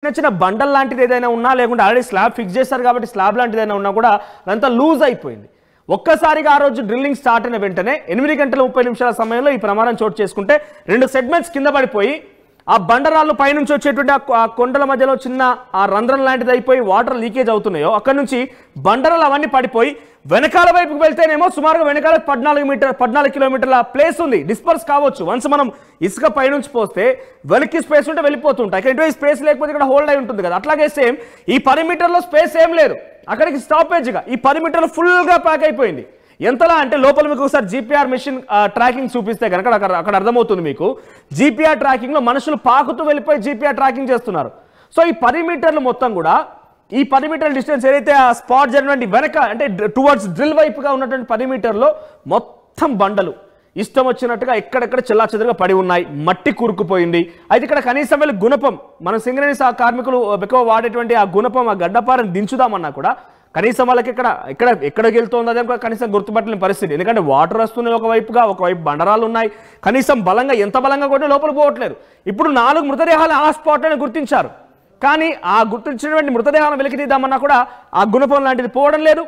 చిన్న బండల్ లాంటిది ఏదైనా ఉన్నా లేకుంటే ఆల్రెడీ స్లాబ్ ఫిక్స్ చేశారు కాబట్టి స్లాబ్ లాంటిది ఏదైనా ఉన్నా కూడా అదంతా లూజ్ అయిపోయింది. ఒక్కసారిగా ఆ రోజు డ్రిల్లింగ్ స్టార్ట్ అయిన వెంటనే 8 గంటల 30 నిమిషాల సమయంలో ఈ ప్రమాదం చోటు చేసుకుంటే 2 సెగ్మెంట్స్ కింద పడిపోయి ఆ బండరాళ్ళు పైనుంచి వచ్చేటువంటి ఆ కొండల మధ్యలో చిన్న ఆ రంధ్రం లాంటిది అయిపోయి వాటర్ లీకేజ్ అవుతున్నాయో అక్కడ నుంచి బండరాలు అవన్నీ పడిపోయి వెనకాల వైపుకి వెళ్తేనేమో సుమారుగా వెనకాల 14 కిలోమీటర్ల ప్లేస్ ఉంది, డిస్పర్స్ కావచ్చు. వన్స్ మనం ఇసుక పైనుంచి పోస్తే వెనక్కి స్పేస్ ఉంటే వెళ్ళిపోతుంటాయి, ఇక్కడ ఎటువంటి స్పేస్ లేకపోతే ఇక్కడ హోల్డ్ అయి ఉంటుంది కదా. అట్లాగే సేమ్ ఈ 10 మీటర్లో స్పేస్ ఏం లేదు, అక్కడికి స్టాపేజ్గా ఈ 10 మీటర్లు ఫుల్గా ప్యాక్ అయిపోయింది. ఎంతలా అంటే లోపల మీకు ఒకసారి జీపీఆర్ మెషిన్ ట్రాకింగ్ చూపిస్తే కనుక అక్కడ అర్థమవుతుంది మీకు. జీపీఆర్ ట్రాకింగ్లో మనుషులు పాకుతూ వెళ్ళిపోయి జీపీఆర్ ట్రాకింగ్ చేస్తున్నారు. సో ఈ 10 మీటర్లు మొత్తం కూడా ఈ 10 మీటర్ల డిస్టెన్స్ ఏదైతే ఆ స్పాట్ జరిగినటువంటి వెనక అంటే టువర్డ్స్ డ్రిల్ వైపుగా ఉన్నటువంటి 10 మీటర్లో మొత్తం బండలు ఇష్టం వచ్చినట్టుగా ఎక్కడెక్కడ చెల్లాచెదరుగా పడి ఉన్నాయి, మట్టి కూరుకుపోయింది. అయితే ఇక్కడ కనీసం వెళ్ళి గుణపం మన సింగరేణి కార్మికులు ఎక్కువ వాడేటువంటి ఆ గుణపం ఆ గడ్డపారని దించుదామన్నా కూడా కనీసం వాళ్ళకి ఎక్కడికి వెళ్తుంది అదే కనీసం గుర్తుపట్టలేని పరిస్థితి. ఎందుకంటే వాటర్ వస్తున్నాయి ఒకవైపు బండరాలు ఉన్నాయి, కనీసం బలంగా ఎంత బలంగా కూడా లోపల పోవట్లేదు. ఇప్పుడు 4 మృతదేహాలు ఆ స్పాట్లోనే గుర్తించారు, కానీ ఆ గుర్తించినటువంటి మృతదేహాలను వెలికి తీద్దామన్నా కూడా ఆ గుణపం లాంటిది పోవడం లేదు.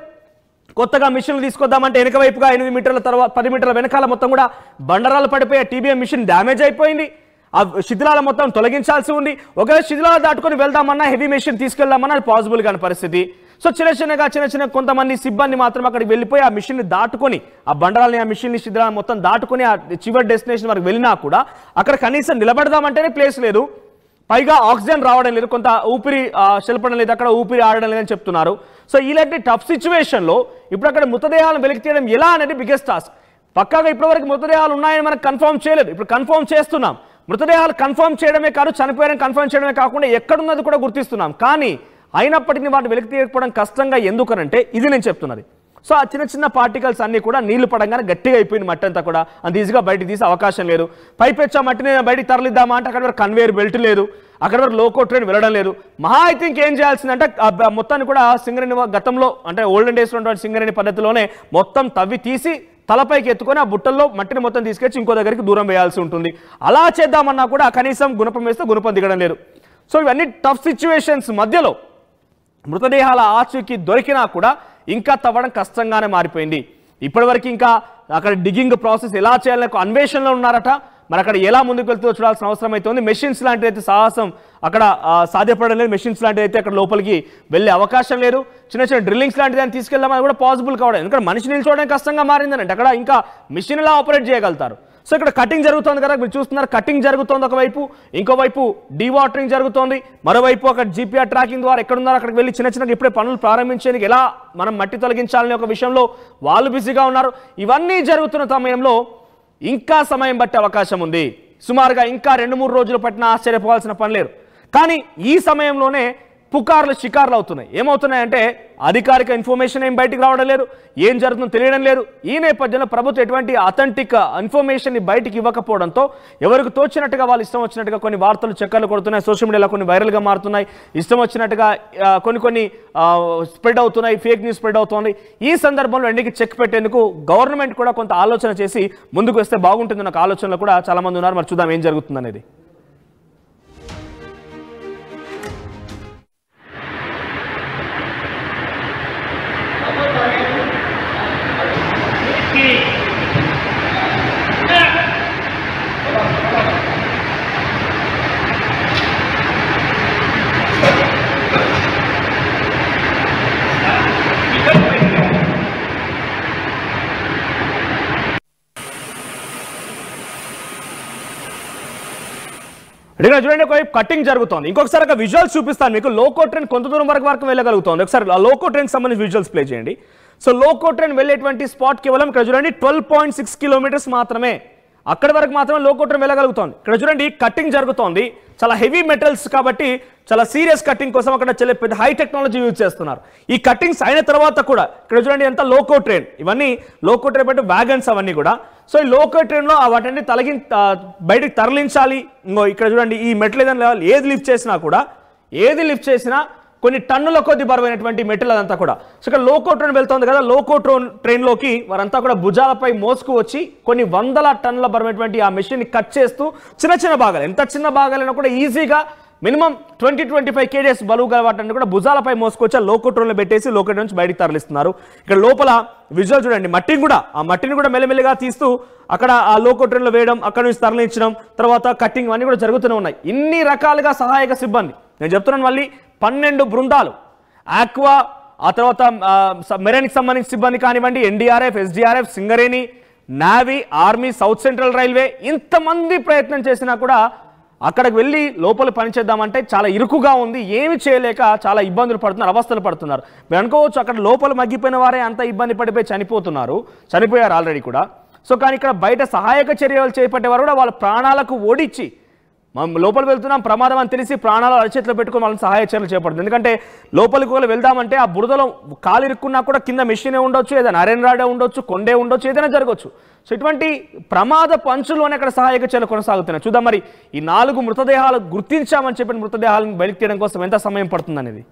కొత్తగా మిషన్లు తీసుకొద్దామంటే వెనక వైపుగా 8 మీటర్ల తర్వాత 10 మీటర్ల వెనకాల మొత్తం కూడా బండరాలు పడిపోయి టీబీఎం మిషన్ డ్యామేజ్ అయిపోయింది. ఆ శిథిలాల మొత్తం తొలగించాల్సి ఉంది. ఒకవేళ శిథిలాలు దాటుకొని వెళ్దామన్నా హెవీ మెషిన్ తీసుకెళ్దామన్నా అది పాసిబుల్ కాని పరిస్థితి. సో చిన్న కొంతమంది సిబ్బంది మాత్రం అక్కడికి వెళ్ళిపోయి ఆ మిషన్ని దాటుకొని ఆ బండరాలని ఆ మిషన్ని శిథిలాలను మొత్తం దాటుకొని ఆ చివరి డెస్టినేషన్ వరకు వెళ్ళినా కూడా అక్కడ కనీసం నిలబడదామంటేనే ప్లేస్ లేదు, పైగా ఆక్సిజన్ రావడం లేదు, కొంత ఊపిరి శిల్పడం లేదు, అక్కడ ఊపిరి ఆడడం లేదని చెప్తున్నారు. సో ఇలాంటి టఫ్ సిచ్యువేషన్లో ఇప్పుడు అక్కడ మృతదేహాలను వెలికి తీయడం ఎలా అనేది బిగ్గెస్ట్ టాస్క్. పక్కాగా ఇప్పటివరకు మృతదేహాలు ఉన్నాయని మనం కన్ఫర్మ్ చేయలేదు, ఇప్పుడు కన్ఫర్మ్ చేస్తున్నాం. మృతదేహాలు కన్ఫర్మ్ చేయడమే కాదు, చనిపోయారని కన్ఫర్మ్ చేయడమే కాకుండా ఎక్కడున్నది కూడా గుర్తిస్తున్నాం. కానీ అయినప్పటికీ వాటిని వెలికి తీయకపోవడం కష్టంగా ఎందుకనంటే ఇది నేను చెప్తున్నది. సో ఆ చిన్న పార్టికల్స్ అన్నీ కూడా నీళ్లు పడంగానే గట్టిగా అయిపోయింది, మట్టి అంతా కూడా అంత ఈజీగా బయటికి తీసే అవకాశం లేదు. పైపెచ్చా మట్టిని బయటికి తరలిద్దామా అంటే అక్కడ వరకు కన్వేయర్ బెల్ట్ లేదు, అక్కడ వరకు లోకో ట్రైన్ వెళ్ళడం లేదు. మహా అయితే ఇంకేం చేయాల్సిందంటే మొత్తాన్ని కూడా సింగరేణి గతంలో అంటే ఓల్డెన్ డేస్లో ఉన్నటువంటి సింగరేణి పద్ధతిలోనే మొత్తం తవ్వి తీసి తలపైకి ఎత్తుకొని ఆ బుట్టల్లో మట్టిని మొత్తం తీసుకొచ్చి ఇంకో దగ్గరికి దూరం వేయాల్సి ఉంటుంది. అలా చేద్దామన్నా కూడా కనీసం గుణపం వేస్తే గుణపం దిగడం లేదు. సో ఇవన్నీ టఫ్ సిచ్యువేషన్స్ మధ్యలో మృతదేహాల ఆచూకీ దొరికినా కూడా ఇంకా తవ్వడం కష్టంగానే మారిపోయింది. ఇప్పటివరకు ఇంకా అక్కడ డిగింగ్ ప్రాసెస్ ఎలా చేయాలని అన్వేషణలో ఉన్నారట. మరి అక్కడ ఎలా ముందుకు వెళ్తుందో చూడాల్సిన అవసరం అయితే ఉంది. మెషిన్స్ లాంటిది అయితే సాహసం అక్కడ సాధ్యపడడం లేదు, మెషిన్స్ లాంటిది అయితే అక్కడ లోపలికి వెళ్ళే అవకాశం లేదు. చిన్న డ్రిల్లింగ్స్ లాంటిది అని తీసుకెళ్దామని కూడా పాసిబుల్ కావడం, ఎందుకంటే మనిషి నిల్చోవడం కష్టంగా మారిందనంటే అక్కడ ఇంకా మిషన్ ఎలా ఆపరేట్ చేయగలుగుతారు. సో ఇక్కడ కటింగ్ జరుగుతుంది కదా, మీరు చూస్తున్నారు కటింగ్ జరుగుతుంది ఒకవైపు, ఇంకోవైపు డీవాటరింగ్ జరుగుతోంది, మరోవైపు అక్కడ జీపీఆర్ ట్రాకింగ్ ద్వారా ఎక్కడున్నారో అక్కడికి వెళ్ళి చిన్న ఇప్పుడే పనులు ప్రారంభించేందుకు ఎలా మనం మట్టి తొలగించాలనే ఒక విషయంలో వాళ్ళు బిజీగా ఉన్నారు. ఇవన్నీ జరుగుతున్న సమయంలో ఇంకా సమయం పట్టే అవకాశం ఉంది. సుమారుగా ఇంకా 2-3 రోజులు పట్టిన ఆశ్చర్యపోవాల్సిన పని లేదు. కానీ ఈ సమయంలోనే పుకార్లు షికార్లు అవుతున్నాయి. ఏమవుతున్నాయంటే అధికారిక ఇన్ఫర్మేషన్ ఏం బయటికి రావడం లేదు, ఏం జరుగుతుందో తెలియడం లేదు. ఈ నేపథ్యంలో ప్రభుత్వం ఎటువంటి అథెంటిక్ ఇన్ఫర్మేషన్ బయటికి ఇవ్వకపోవడంతో ఎవరికి తోచినట్టుగా వాళ్ళు ఇష్టం వచ్చినట్టుగా కొన్ని వార్తలు చక్కర్లు కొడుతున్నాయి, సోషల్ మీడియాలో కొన్ని వైరల్గా మారుతున్నాయి, ఇష్టం వచ్చినట్టుగా కొన్ని స్ప్రెడ్ అవుతున్నాయి, ఫేక్ న్యూస్ స్ప్రెడ్ అవుతుంది. ఈ సందర్భంలో ఎన్నికకి చెక్ పెట్టేందుకు గవర్నమెంట్ కూడా కొంత ఆలోచన చేసి ముందుకు వస్తే బాగుంటుందన్న ఆలోచనలో కూడా చాలా మంది ఉన్నారు. మరి చూద్దాం ఏం జరుగుతుంది అనేది. ఇక్కడ చూడండి ఒకవైపు కటింగ్ జరుగుతుంది, ఇంకొకసారి ఒక విజువల్స్ చూపిస్తాను మీకు. లోకో ట్రైన్ కొంత దూరం వరకు వెళ్ళగలుగుతుంది. ఒకసారి ఆ లోకో ట్రైన్కి సంబంధించి విజువల్స్ ప్లే చేయండి. సో లోకో ట్రైన్ వెళ్ళేటువంటి స్పాట్ కేవలం ఇక్కడ చూడండి 12.6 కిలోమీటర్స్ మాత్రమే, అక్కడి వరకు మాత్రమే లోకో ట్రైన్ వెళ్ళగలుగుతుంది. ఇక్కడ చూడండి కటింగ్ జరుగుతోంది, చాలా హెవీ మెటల్స్ కాబట్టి చాలా సీరియస్ కటింగ్ కోసం అక్కడ చాలా పెద్ద హై టెక్నాలజీ యూజ్ చేస్తున్నారు. ఈ కటింగ్స్ అయిన తర్వాత కూడా ఇక్కడ చూడండి ఎంత లోకో ట్రైన్, ఇవన్నీ లోకో ట్రైన్ బట్టి వ్యాగన్స్ అవన్నీ కూడా. సో ఈ లోకో ట్రైన్లో వాటిని బయటికి తరలించాలి. ఇక్కడ చూడండి ఈ మెటల్ ఏదైనా ఏది లిఫ్ట్ చేసినా కొన్ని టన్నుల కొద్ది బరువైనటువంటి మెటల్ అదంతా కూడా. సో ఇక్కడ లోకో ట్రైన్ వెళ్తుంది కదా, లోకో ట్రైన్లోకి వారంతా కూడా భుజాలపై మోసుకు వచ్చి కొన్ని 100 టన్నుల బరువైనటువంటి ఆ మెషిన్ని కట్ చేస్తూ చిన్న భాగాలు, ఎంత చిన్న భాగాలైనా కూడా ఈజీగా మినిమం 20-25 kgs బరువు గల వాటిని కూడా భుజాలపై మోసుకొచ్చి లోకోట్రోల్లో పెట్టేసి లోకోట్ నుంచి బయటికి తరలిస్తున్నారు. ఇక్కడ లోపల విజువల్ చూడండి, ఆ మట్టిని కూడా మెల్లమెల్లిగా తీస్తూ అక్కడ ఆ లోకోట్రోల్లో వేయడం, అక్కడ నుంచి తరలించడం, తర్వాత కట్టింగ్ అన్నీ కూడా జరుగుతూనే ఉన్నాయి. ఇన్ని రకాలుగా సహాయక సిబ్బంది, నేను చెప్తున్నాను మళ్ళీ 12 బృందాలు, ఆక్వా, ఆ తర్వాత మెరైన్కి సంబంధించిన సిబ్బంది కానివ్వండి, NDRF, SDRF, Singareni, navy, army, south central railway, ఇంతమంది ప్రయత్నం చేసినా కూడా అక్కడికి వెళ్ళి లోపల పనిచేద్దామంటే చాలా ఇరుకుగా ఉంది. ఏమి చేయలేక చాలా ఇబ్బందులు పడుతున్నారు, అవస్థలు పడుతున్నారు. మీరు అనుకోవచ్చు అక్కడ లోపల మగ్గిపోయిన వారే అంత ఇబ్బంది పడిపోయి చనిపోయారు ఆల్రెడీ కూడా. సో కానీ ఇక్కడ బయట సహాయక చర్యలు చేపట్టేవారు కూడా వాళ్ళ ప్రాణాలకు ఓడిచ్చి మనం లోపలికి వెళ్తున్నాం ప్రమాదం అని తెలిసి ప్రాణాలు అరచేతిలో పెట్టుకుని వాళ్ళని సహాయ చర్యలు చేపడుతుంది. ఎందుకంటే లోపలికి కూడా వెళ్దామంటే ఆ బురదలో కాలు ఇరుక్కున్నా కూడా కింద మెషినే ఉండొచ్చు, ఏదైనా ఐరన్ రాడే ఉండొచ్చు, కొండే ఉండొచ్చు, ఏదైనా జరగవచ్చు. సో ఇటువంటి ప్రమాద పంచుల్లోనే అక్కడ సహాయక చర్యలు కొనసాగుతున్నాయి. చూద్దాం మరి ఈ 4 మృతదేహాలు గుర్తించామని చెప్పిన మృతదేహాలను బయటికి తీయడం కోసం ఎంత సమయం పడుతుంది అనేది.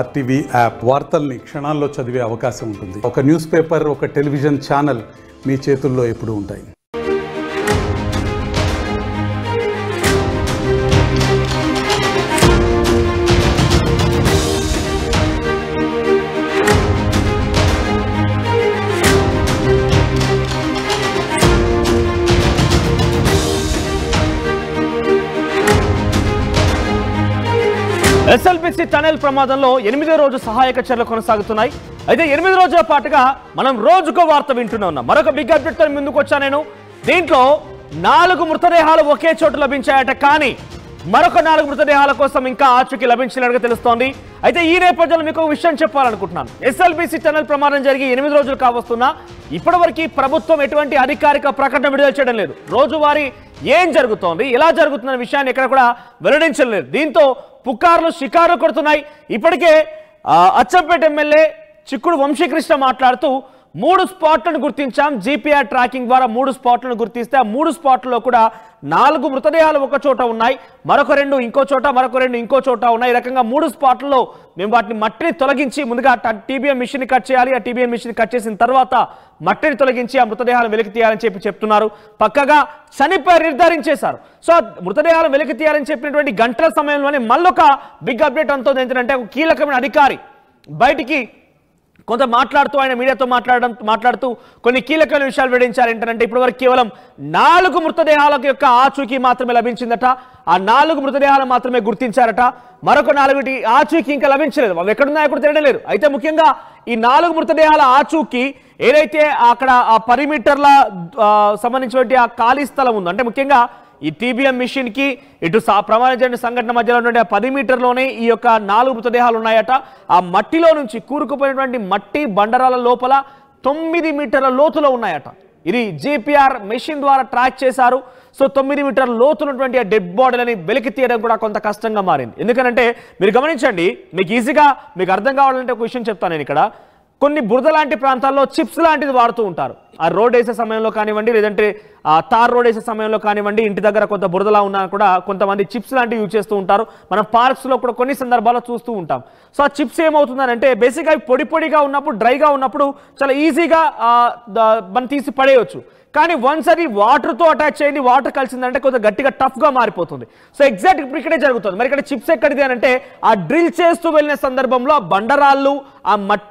ఆర్టీవీ యాప్ వార్తల్ని క్షణాల్లో చదివే అవకాశం ఉంటుంది. ఒక న్యూస్ పేపర్, ఒక టెలివిజన్ ఛానల్ మీ చేతుల్లో ఎప్పుడూ ఉంటాయి. ఎస్ఎల్బిసి టనెల్ ప్రమాదంలో 8వ రోజు సహాయక చర్యలు కొనసాగుతున్నాయి. అయితే 8 రోజుల పాటుగా మనం రోజుకో వార్త వింటూనే ఉన్నాం. మరొక బిగ్ అప్డేట్ తో ముందుకు వచ్చా నేను. దీంట్లో 4 మృతదేహాలు ఒకే చోట లభించాయట, కానీ మరొక 4 మృతదేహాల కోసం ఇంకా ఆచూకీ లభించినట్టుగా తెలుస్తోంది. అయితే ఈ నేపథ్యంలో మీకు ఒక విషయం చెప్పాలనుకుంటున్నాను. ఎస్ఎల్బిసి టనెల్ ప్రమాదం జరిగి 8 రోజులు కావస్తున్నా ఇప్పటివరకు ప్రభుత్వం ఎటువంటి అధికారిక ప్రకటన విడుదల చేయడం లేదు. రోజువారీ ఏం జరుగుతోంది, ఎలా జరుగుతున్న విషయాన్ని ఎక్కడ కూడా వెల్లడించలేదు. దీంతో పుకార్లు షికార్లు కొడుతున్నాయి. ఇప్పటికే అచ్చంపేట ఎమ్మెల్యే చిక్కుడు వంశీకృష్ణ మాట్లాడుతూ 3 స్పాట్లను గుర్తించాం, జీపీఆర్ ట్రాకింగ్ ద్వారా 3 స్పాట్లను గుర్తిస్తే ఆ 3 స్పాట్లలో కూడా 4 మృతదేహాలు ఒక చోట ఉన్నాయి, మరొక 2 ఇంకో చోట, మరొక 2 ఇంకో చోట ఉన్నాయి. ఈ రకంగా 3 స్పాట్లలో మేము వాటిని మట్టిని తొలగించి ముందుగా టీబీఎం మిషన్ కట్ చేయాలి. ఆ టీబీఎం మిషన్ కట్ చేసిన తర్వాత మట్టిని తొలగించి ఆ మృతదేహాలను వెలికి తీయాలని చెప్తున్నారు. పక్కగా చనిపోయి నిర్ధారించేశారు. సో మృతదేహాలను వెలికి తీయాలని చెప్పినటువంటి గంటల సమయంలోనే మళ్ళొక బిగ్ అప్డేట్ అంతోంది. ఏంటంటే ఒక కీలకమైన అధికారి బయటికి కొంత మాట్లాడుతూ ఆయన మీడియాతో మాట్లాడుతూ కొన్ని కీలకమైన విషయాలు వెల్లడించారు. ఏంటంటే ఇప్పటివరకు కేవలం 4 మృతదేహాల యొక్క ఆచూకీ మాత్రమే లభించిందట. ఆ 4 మృతదేహాలు మాత్రమే గుర్తించారట. మరొక 4 ఆచూకీ ఇంకా లభించలేదు. అవి ఎక్కడున్నాయో కూడా తెలియలేదు. అయితే ముఖ్యంగా ఈ 4 మృతదేహాల ఆచూకీ ఏదైతే అక్కడ ఆ పరిమీటర్ల సంబంధించినటువంటి ఆ ఖాళీ స్థలం ఉందో, అంటే ముఖ్యంగా ఈ టీబీఎం మిషన్ కి ఇటు ప్రమాదం జరిగిన సంఘటన మధ్యలో ఉన్నటువంటి 10 మీటర్లోనే ఈ యొక్క 4 మృతదేహాలు ఉన్నాయట. ఆ మట్టిలో నుంచి కూరుకుపోయినటువంటి మట్టి బండరాల లోపల 9 మీటర్ల లోతులో ఉన్నాయట. ఇది జీపీఆర్ మెషిన్ ద్వారా ట్రాక్ చేశారు. సో 9 మీటర్ల లోతున్నటువంటి ఆ డెడ్ బాడీలని వెలికి తీయడం కూడా కొంత కష్టంగా మారింది. ఎందుకంటే మీరు గమనించండి, మీకు ఈజీగా మీకు అర్థం కావాలంటే ఒక విషయం చెప్తాను నేను. ఇక్కడ కొన్ని బురద లాంటి ప్రాంతాల్లో చిప్స్ లాంటిది వాడుతూ ఉంటారు. ఆ రోడ్ వేసే సమయంలో కానివ్వండి, లేదంటే ఆ తార్ రోడ్ వేసే సమయంలో కానివ్వండి, ఇంటి దగ్గర కొంత బురదలా ఉన్నా కూడా కొంతమంది చిప్స్ లాంటివి యూజ్ చేస్తూ ఉంటారు. మనం పార్క్స్లో కూడా కొన్ని సందర్భాల్లో చూస్తూ ఉంటాం. సో ఆ చిప్స్ ఏమవుతుందంటే బేసిక్గా పొడి పొడిగా ఉన్నప్పుడు, డ్రైగా ఉన్నప్పుడు చాలా ఈజీగా మనం తీసి పడేయచ్చు. కానీ వన్స్ అది వాటర్తో అటాచ్ చేయండి, వాటర్ కలిసిందంటే కొంచెం గట్టిగా టఫ్గా మారిపోతుంది. సో ఎగ్జాక్ట్ ఇప్పుడు ఇక్కడే జరుగుతుంది. మరి ఇక్కడ చిప్స్ ఎక్కడిది అని అంటే ఆ డ్రిల్ చేస్తూ వెళ్ళిన సందర్భంలో ఆ బండరాళ్ళు, ఆ మట్టి